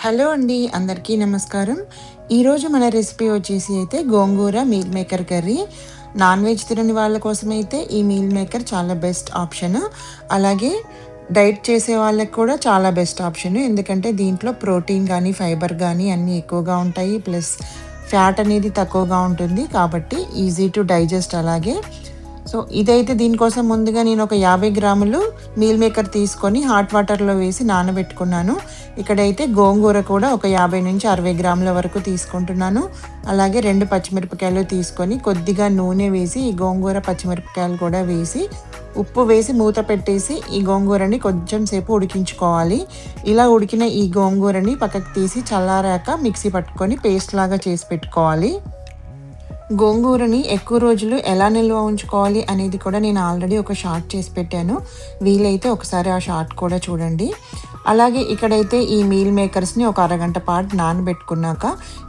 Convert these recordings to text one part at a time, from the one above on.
Hello అండి, అందరికీ నమస్కారం. ఈరోజు మన రెసిపీ వచ్చేసి అయితే gongura meal maker curry. Non veg తినని వాళ్ళ కోసమైతే ఈ మీల్ మేకర్ చాలా బెస్ట్ ఆప్షన్. అలాగే డైట్ చేసే వాళ్ళకి కూడా చాలా బెస్ట్ ఆప్షన్. ఎందుకంటే దీంట్లో ప్రోటీన్ కానీ ఫైబర్ కానీ అన్నీ ఎక్కువగా ఉంటాయి. ప్లస్ ఫ్యాట్ అనేది తక్కువగా ఉంటుంది కాబట్టి ఈజీ టు డైజెస్ట్. అలాగే సో ఇదైతే దీనికోసం ముందుగా నేను ఒక 50 గ్రాములు మీల్ మేకర్ తీసుకొని హాట్ వాటర్లో వేసి నానబెట్టుకున్నాను. ఇక్కడైతే గోంగూర కూడా ఒక 50 నుంచి 60 గ్రాముల వరకు తీసుకుంటున్నాను. అలాగే 2 పచ్చిమిరపకాయలు తీసుకొని కొద్దిగా నూనె వేసి ఈ గోంగూర పచ్చిమిరపకాయలు కూడా వేసి ఉప్పు వేసి మూత పెట్టేసి ఈ గోంగూరని కొంచెం సేపు ఉడికించుకోవాలి. ఇలా ఉడికిన ఈ గోంగూరని పక్కకు తీసి చల్లారాక మిక్సీ పట్టుకొని పేస్ట్ లాగా చేసి పెట్టుకోవాలి. గోంగూరని ఎక్కువ రోజులు ఎలా నిల్వ ఉంచుకోవాలి అనేది కూడా నేను ఆల్రెడీ ఒక షార్ట్ చేసి పెట్టాను. వీలైతే ఒకసారి ఆ షార్ట్ కూడా చూడండి. అలాగే ఇక్కడైతే ఈ మీల్ మేకర్స్ని ఒక అరగంట పాటు నానబెట్టుకున్నాక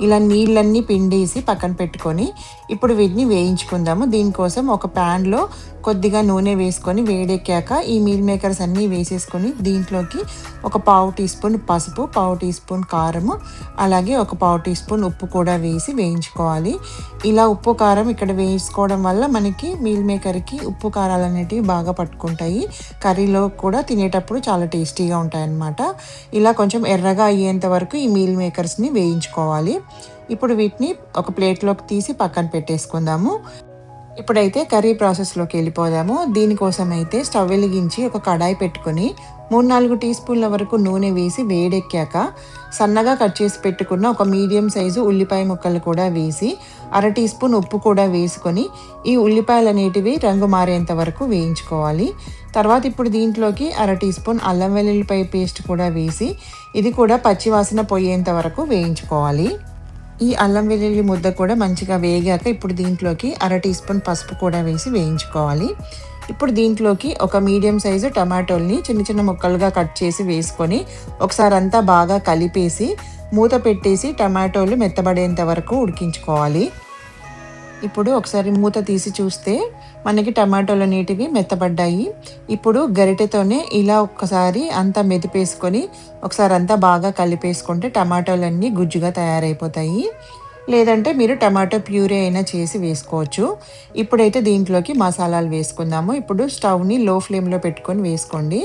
ఇలా నీళ్ళన్నీ పిండేసి పక్కన పెట్టుకొని ఇప్పుడు వీటిని వేయించుకుందాము. దీనికోసం ఒక ప్యాన్లో కొద్దిగా నూనె వేసుకొని వేడెక్కాక ఈ మీల్ మేకర్స్ అన్నీ వేసేసుకొని దీంట్లోకి ఒక 1/2 టీ స్పూన్ పసుపు, 1/2 టీ స్పూన్ కారము, అలాగే ఒక 1/2 టీ స్పూన్ ఉప్పు కూడా వేసి వేయించుకోవాలి. ఇలా ఉప్పు కారం ఇక్కడ వేసుకోవడం వల్ల మనకి మీల్ మేకర్కి ఉప్పు కారాలు అనేటివి బాగా పట్టుకుంటాయి. కర్రీలో కూడా తినేటప్పుడు చాలా టేస్టీగా ఉంటాయి అన్నమాట. ఇలా కొంచెం ఎర్రగా అయ్యేంత వరకు ఈ మీల్ మేకర్స్ని వేయించుకోవాలి. ఇప్పుడు వీటిని ఒక ప్లేట్లోకి తీసి పక్కన పెట్టేసుకుందాము. ఇప్పుడైతే కర్రీ ప్రాసెస్లోకి వెళ్ళిపోదాము. దీనికోసం అయితే స్టవ్ వెలిగించి ఒక కడాయి పెట్టుకొని 3-4 టీ స్పూన్ల వరకు నూనె వేసి వేడెక్కాక సన్నగా కట్ చేసి పెట్టుకున్న ఒక మీడియం సైజు ఉల్లిపాయ ముక్కలు కూడా వేసి 1/2 టీ స్పూన్ ఉప్పు కూడా వేసుకొని ఈ ఉల్లిపాయలు అనేటివి రంగు మారేంత వరకు వేయించుకోవాలి. తర్వాత ఇప్పుడు దీంట్లోకి 1/2 టీ స్పూన్ అల్లం వెల్లుల్లిపాయ పేస్ట్ కూడా వేసి ఇది కూడా పచ్చివాసన పోయేంత వరకు వేయించుకోవాలి. ఈ అల్లం వెల్లుల్లి ముద్ద కూడా మంచిగా వేగాక ఇప్పుడు దీంట్లోకి 1/2 టీ స్పూన్ పసుపు కూడా వేసి వేయించుకోవాలి. ఇప్పుడు దీంట్లోకి ఒక మీడియం సైజు టమాటోల్ని చిన్న చిన్న ముక్కలుగా కట్ చేసి వేసుకొని ఒకసారి అంతా బాగా కలిపేసి మూత పెట్టేసి టమాటోలు మెత్తబడేంత వరకు ఉడికించుకోవాలి. ఇప్పుడు ఒకసారి మూత తీసి చూస్తే మనకి టమాటోలు అనేటివి మెత్తబడ్డాయి. ఇప్పుడు గరిటెతోనే ఇలా ఒక్కసారి అంతా మెదిపేసుకొని ఒకసారి అంతా బాగా కలిపేసుకుంటే టమాటోలన్నీ గుజ్జుగా తయారైపోతాయి. లేదంటే మీరు టమాటో ప్యూరీ అయినా చేసి వేసుకోవచ్చు. ఇప్పుడైతే దీంట్లోకి మసాలాలు వేసుకుందాము. ఇప్పుడు స్టవ్ని లో ఫ్లేమ్లో పెట్టుకొని వేసుకోండి.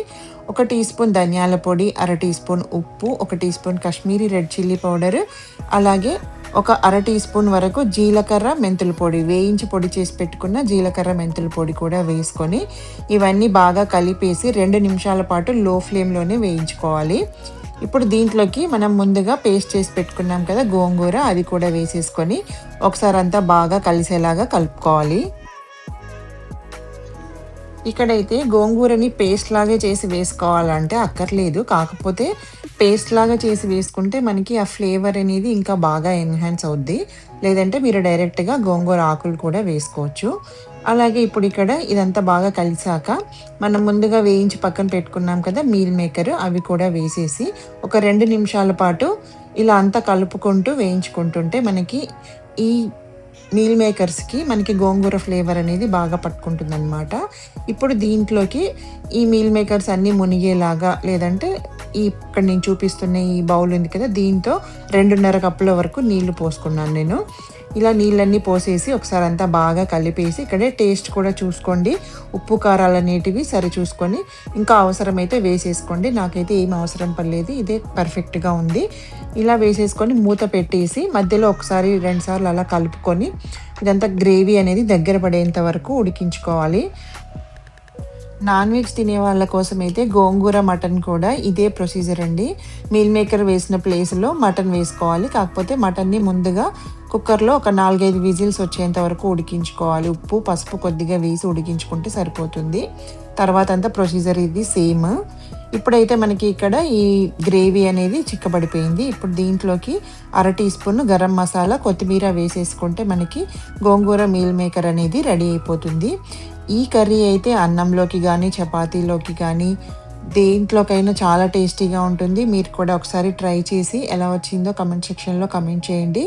1 టీ స్పూన్ ధనియాల పొడి, 1/2 టీ స్పూన్ ఉప్పు, 1 tea spoon Kashmiri red chilli powder, అలాగే ఒక 1/2 టీ స్పూన్ వరకు జీలకర్ర మెంతుల పొడి, వేయించి పొడి చేసి పెట్టుకున్న జీలకర్ర మెంతుల పొడి కూడా వేసుకొని ఇవన్నీ బాగా కలిపేసి 2 నిమిషాల పాటు లో ఫ్లేమ్లోనే వేయించుకోవాలి. ఇప్పుడు దీంట్లోకి మనం ముందుగా పేస్ట్ చేసి పెట్టుకున్నాం కదా గోంగూర, అది కూడా వేసేసుకొని ఒకసారి అంతా బాగా కలిసేలాగా కలుపుకోవాలి. ఇక్కడైతే గోంగూరని పేస్ట్ లాగా చేసి వేసుకోవాలంటే అక్కర్లేదు. కాకపోతే పేస్ట్ లాగా చేసి వేసుకుంటే మనకి ఆ ఫ్లేవర్ అనేది ఇంకా బాగా ఎన్హాన్స్ అవుద్ది. లేదంటే మీరు డైరెక్ట్గా గోంగూర ఆకులు కూడా వేసుకోవచ్చు. అలాగే ఇప్పుడు ఇక్కడ ఇదంతా బాగా కలిసాక మనం ముందుగా వేయించి పక్కన పెట్టుకున్నాం కదా మీల్ మేకర్, అవి కూడా వేసేసి ఒక 2 నిమిషాల పాటు ఇలా అంతా కలుపుకుంటూ వేయించుకుంటుంటే మనకి ఈ మీల్ మేకర్స్కి మనకి గోంగూర ఫ్లేవర్ అనేది బాగా పట్టుకుంటుంది అనమాట. ఇప్పుడు దీంట్లోకి ఈ మీల్ మేకర్స్ అన్నీ మునిగేలాగా, లేదంటే ఇక్కడ నేను చూపిస్తున్న ఈ బౌల్ ఉంది కదా దీంతో 2.5 కప్పుల వరకు నీళ్లు పోసుకున్నాను నేను. ఇలా నీళ్ళన్నీ పోసేసి ఒకసారి అంతా బాగా కలిపేసి ఇక్కడే టేస్ట్ కూడా చూసుకోండి. ఉప్పు కారాలు అనేటివి సరి చూసుకొని ఇంకా అవసరమైతే వేసేసుకోండి. నాకైతే ఏం అవసరం పడలేదు, ఇదే పర్ఫెక్ట్గా ఉంది. ఇలా వేసేసుకొని మూత పెట్టేసి మధ్యలో ఒకసారి 2 సార్లు అలా కలుపుకొని ఇదంతా గ్రేవీ అనేది దగ్గర పడేంత వరకు ఉడికించుకోవాలి. నాన్ వెజ్ తినే వాళ్ళ కోసం అయితే గోంగూర మటన్ కూడా ఇదే ప్రొసీజర్ అండి. మీల్ మేకర్ వేసిన ప్లేస్లో మటన్ వేసుకోవాలి. కాకపోతే మటన్ని ముందుగా కుక్కర్లో ఒక 4-5 విజిల్స్ వచ్చేంత వరకు ఉడికించుకోవాలి. ఉప్పు పసుపు కొద్దిగా వేసి ఉడికించుకుంటే సరిపోతుంది. తర్వాత అంతా ప్రొసీజర్ ఇది సేమ్. ఇప్పుడైతే మనకి ఇక్కడ ఈ గ్రేవీ అనేది చిక్కబడిపోయింది. ఇప్పుడు దీంట్లోకి 1/2 టీ స్పూన్ గరం మసాలా, కొత్తిమీర వేసేసుకుంటే మనకి గోంగూర మీల్ మేకర్ అనేది రెడీ అయిపోతుంది. ఈ కర్రీ అయితే అన్నంలోకి కానీ చపాతీలోకి కానీ దేంట్లోకైనా చాలా టేస్టీగా ఉంటుంది. మీరు కూడా ఒకసారి ట్రై చేసి ఎలా వచ్చిందో కమెంట్ సెక్షన్లో కమెంట్ చేయండి.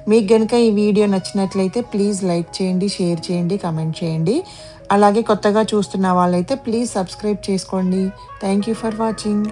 మీకు కనుక ఈ వీడియో నచ్చినట్లయితే ప్లీజ్ లైక్ చేయండి, షేర్ చేయండి, కమెంట్ చేయండి. అలాగే కొత్తగా చూస్తున్న వాళ్ళైతే ప్లీజ్ సబ్స్క్రైబ్ చేసుకోండి. Thank you for watching.